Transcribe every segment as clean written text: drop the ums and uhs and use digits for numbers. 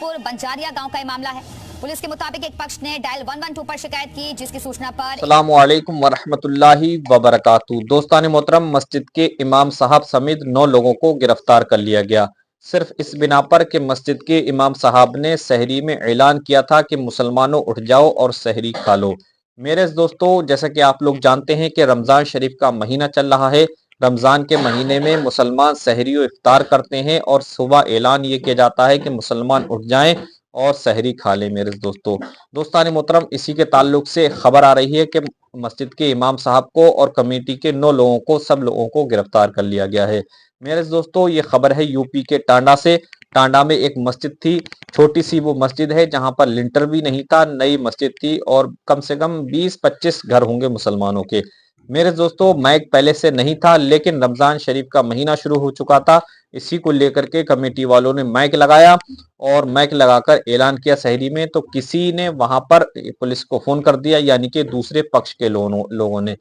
पुर बंजारिया गांव का ये मामला है। पुलिस के मुताबिक एक पक्ष ने डायल 112 पर शिकायत की, जिसकी सूचना पर अस्सलामुअलैकुम वरहमतुल्लाहि वबरकातुहू। दोस्तान मोहतरम, मस्जिद के इमाम साहब समेत 9 लोगों को गिरफ्तार कर लिया गया, सिर्फ इस बिना पर कि मस्जिद के इमाम साहब ने सहरी में ऐलान किया था कि मुसलमानों उठ जाओ और सहरी खा लो। मेरे दोस्तों, जैसा कि आप लोग जानते हैं कि रमज़ान शरीफ का महीना चल रहा है। रमज़ान के महीने में मुसलमान सहरी और इफ्तार करते हैं और सुबह ऐलान ये किया जाता है कि मुसलमान उठ जाएं और सहरी खा लें। मेरे दोस्तान मोहतरम, इसी के ताल्लुक से खबर आ रही है कि मस्जिद के इमाम साहब को और कमेटी के 9 लोगों को, सब लोगों को गिरफ्तार कर लिया गया है। मेरे दोस्तों, ये खबर है यूपी के टांडा से। टांडा में एक मस्जिद थी, छोटी सी वो मस्जिद है जहां पर लिंटर भी नहीं था, नई मस्जिद थी और कम से कम 20-25 घर होंगे मुसलमानों के। मेरे दोस्तों, माइक पहले से नहीं था, लेकिन रमजान शरीफ का महीना शुरू हो चुका था। इसी को लेकर के कमेटी वालों ने माइक लगाया और माइक लगाकर ऐलान किया सहरी में, तो किसी ने वहां पर पुलिस को फोन कर दिया, यानी कि दूसरे पक्ष के लोगों ने।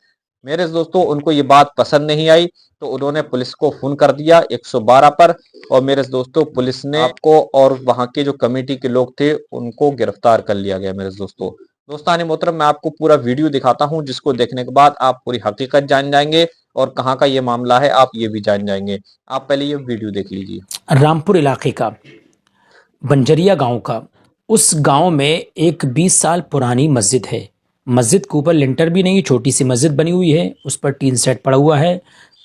मेरे दोस्तों, उनको ये बात पसंद नहीं आई तो उन्होंने पुलिस को फोन कर दिया 112 पर। और मेरे दोस्तों, पुलिस ने आपको और वहां के जो कमेटी के लोग थे उनको गिरफ्तार कर लिया गया। मेरे दोस्तान मोहतरम, मैं आपको पूरा वीडियो दिखाता हूं, जिसको देखने के बाद आप पूरी हकीकत जान जाएंगे और कहां का ये मामला है आप ये भी जान जाएंगे। आप पहले ये वीडियो देख लीजिए। रामपुर इलाके का बंजरिया गांव का, उस गांव में एक 20 साल पुरानी मस्जिद है। मस्जिद के ऊपर लिंटर भी नहीं, छोटी सी मस्जिद बनी हुई है, उस पर टीन सेट पड़ा हुआ है।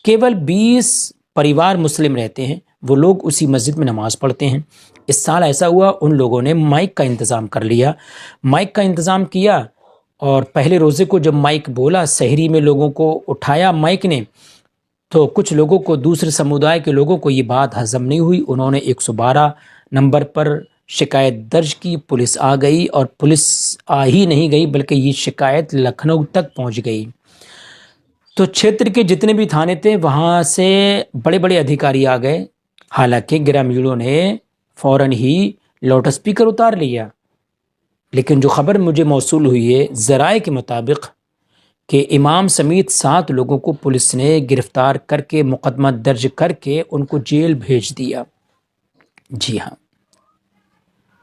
केवल 20 परिवार मुस्लिम रहते हैं, वो लोग उसी मस्जिद में नमाज पढ़ते हैं। इस साल ऐसा हुआ, उन लोगों ने माइक का इंतज़ाम कर लिया, माइक का इंतज़ाम किया और पहले रोज़े को जब माइक बोला, सहरी में लोगों को उठाया माइक ने, तो कुछ लोगों को, दूसरे समुदाय के लोगों को ये बात हजम नहीं हुई। उन्होंने 112 नंबर पर शिकायत दर्ज की। पुलिस आ गई और पुलिस आ ही नहीं गई बल्कि ये शिकायत लखनऊ तक पहुंच गई। तो क्षेत्र के जितने भी थाने थे वहां से बड़े बड़े अधिकारी आ गए। हालांकि ग्रामीणों ने फौरन ही लाउड स्पीकर उतार लिया, लेकिन जो खबर मुझे मौसूल हुई है ज़राए के मुताबिक कि इमाम समेत 7 लोगों को पुलिस ने गिरफ्तार करके मुकदमा दर्ज करके उनको जेल भेज दिया। जी हाँ,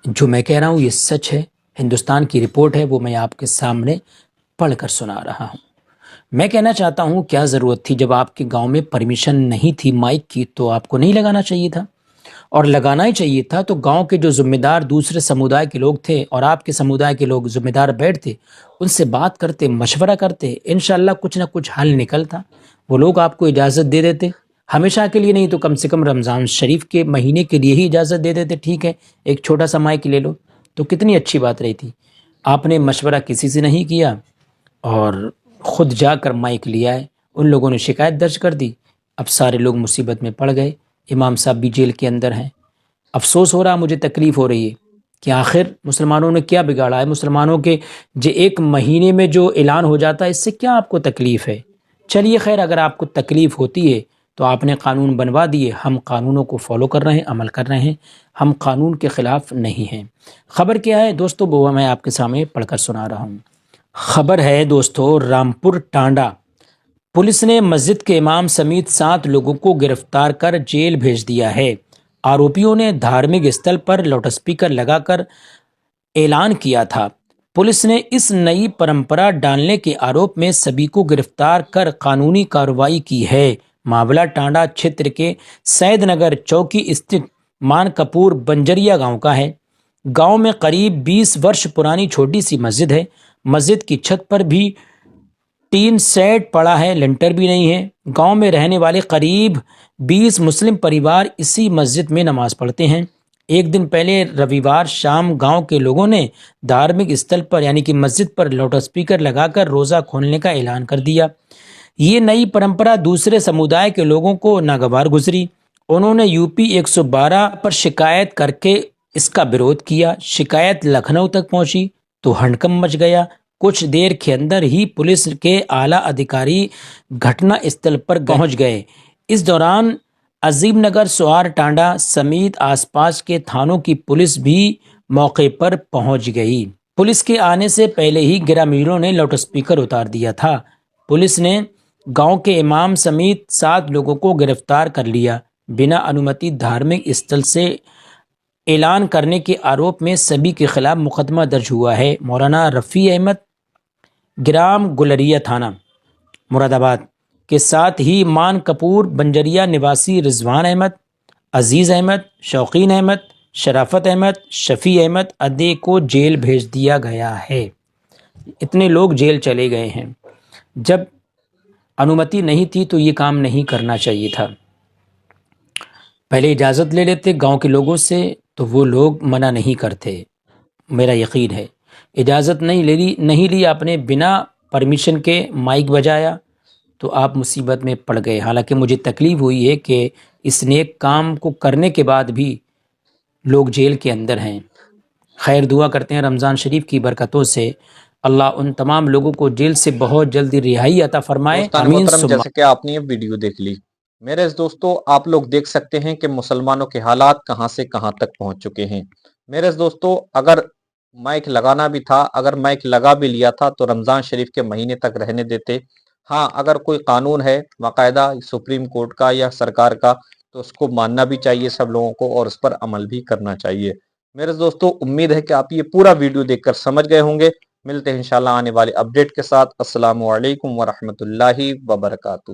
जो मैं कह रहा हूँ ये सच है। हिंदुस्तान की रिपोर्ट है, वो मैं आपके सामने पढ़कर सुना रहा हूँ। मैं कहना चाहता हूँ, क्या ज़रूरत थी? जब आपके गांव में परमिशन नहीं थी माइक की तो आपको नहीं लगाना चाहिए था, और लगाना ही चाहिए था। तो गांव के जो जिम्मेदार दूसरे समुदाय के लोग थे और आपके समुदाय के लोग जिम्मेदार बैठते, उनसे बात करते, मशवरा करते, इंशाल्लाह कुछ ना कुछ हल निकलता। वो लोग आपको इजाज़त दे देते, हमेशा के लिए नहीं तो कम से कम रमज़ान शरीफ के महीने के लिए ही इजाज़त दे देते। ठीक है, एक छोटा सा माइक ले लो, तो कितनी अच्छी बात रही थी। आपने मशवरा किसी से नहीं किया और ख़ुद जाकर माइक लिया है। उन लोगों ने शिकायत दर्ज कर दी। अब सारे लोग मुसीबत में पड़ गए। इमाम साहब भी जेल के अंदर हैं। अफसोस हो रहा, मुझे तकलीफ़ हो रही है कि आखिर मुसलमानों ने क्या बिगाड़ा है। मुसलमानों के जो एक महीने में जो ऐलान हो जाता है, इससे क्या आपको तकलीफ़ है? चलिए खैर, अगर आपको तकलीफ़ होती है तो आपने कानून बनवा दिए। हम कानूनों को फॉलो कर रहे हैं, अमल कर रहे हैं, हम कानून के ख़िलाफ़ नहीं हैं। ख़बर क्या है दोस्तों, वो मैं आपके सामने पढ़कर सुना रहा हूँ। खबर है दोस्तों, रामपुर टांडा पुलिस ने मस्जिद के इमाम समेत 7 लोगों को गिरफ्तार कर जेल भेज दिया है। आरोपियों ने धार्मिक स्थल पर लाउडस्पीकर लगाकर ऐलान किया था। पुलिस ने इस नई परंपरा डालने के आरोप में सभी को गिरफ्तार कर कानूनी कार्रवाई की है। मामला टांडा क्षेत्र के सैदनगर चौकी स्थित मान कपूर बंजरिया गांव का है। गांव में करीब 20 वर्ष पुरानी छोटी सी मस्जिद है। मस्जिद की छत पर भी टीन सेट पड़ा है, लिंटर भी नहीं है। गांव में रहने वाले करीब 20 मुस्लिम परिवार इसी मस्जिद में नमाज पढ़ते हैं। एक दिन पहले रविवार शाम गांव के लोगों ने धार्मिक स्थल पर यानी कि मस्जिद पर लाउडस्पीकर लगाकर रोज़ा खोलने का ऐलान कर दिया। ये नई परंपरा दूसरे समुदाय के लोगों को नागवार गुजरी। उन्होंने यूपी 112 पर शिकायत करके इसका विरोध किया। शिकायत लखनऊ तक पहुंची तो हड़कंप मच गया। कुछ देर के अंदर ही पुलिस के आला अधिकारी घटना स्थल पर पहुंच गए। इस दौरान अजीमनगर, सोहार टांडा समेत आसपास के थानों की पुलिस भी मौके पर पहुंच गई। पुलिस के आने से पहले ही ग्रामीणों ने लाउडस्पीकर उतार दिया था। पुलिस ने गांव के इमाम समेत 7 लोगों को गिरफ्तार कर लिया। बिना अनुमति धार्मिक स्थल से ऐलान करने के आरोप में सभी के खिलाफ मुकदमा दर्ज हुआ है। मौलाना रफ़ी अहमद, ग्राम गुलरिया, थाना मुरादाबाद के साथ ही मान कपूर बंजरिया निवासी रिजवान अहमद, अजीज़ अहमद, शौकीन अहमद, शराफत अहमद, शफ़ी अहमद अदे को जेल भेज दिया गया है। इतने लोग जेल चले गए हैं। जब अनुमति नहीं थी तो ये काम नहीं करना चाहिए था। पहले इजाज़त ले लेते गांव के लोगों से तो वो लोग मना नहीं करते। मेरा यकीन है इजाज़त नहीं ली आपने, बिना परमिशन के माइक बजाया तो आप मुसीबत में पड़ गए। हालांकि मुझे तकलीफ़ हुई है कि इस नेक काम को करने के बाद भी लोग जेल के अंदर हैं। खैर, दुआ करते हैं रमज़ान शरीफ की बरकतों से अल्लाह उन तमाम लोगों को जेल से बहुत जल्दी रिहाई अता फरमाए। दोस्तान आमीन मोहतरम, सुम्मा। जैसे कि आपने ये वीडियो देख ली, मेरे दोस्तों आप लोग देख सकते हैं कि मुसलमानों के हालात कहां से कहां तक पहुंच चुके हैं। मेरे दोस्तों, अगर माइक लगाना भी था, अगर माइक लगा भी लिया था तो रमजान शरीफ के महीने तक रहने देते। हाँ, अगर कोई कानून है बाकायदा सुप्रीम कोर्ट का या सरकार का तो उसको मानना भी चाहिए सब लोगों को और उस पर अमल भी करना चाहिए। मेरे दोस्तों, उम्मीद है कि आप ये पूरा वीडियो देखकर समझ गए होंगे। मिलते हैं इंशाल्लाह आने वाले अपडेट के साथ। अस्सलामु अलैकुम वरहमतुल्लाहि वबरकातुहू।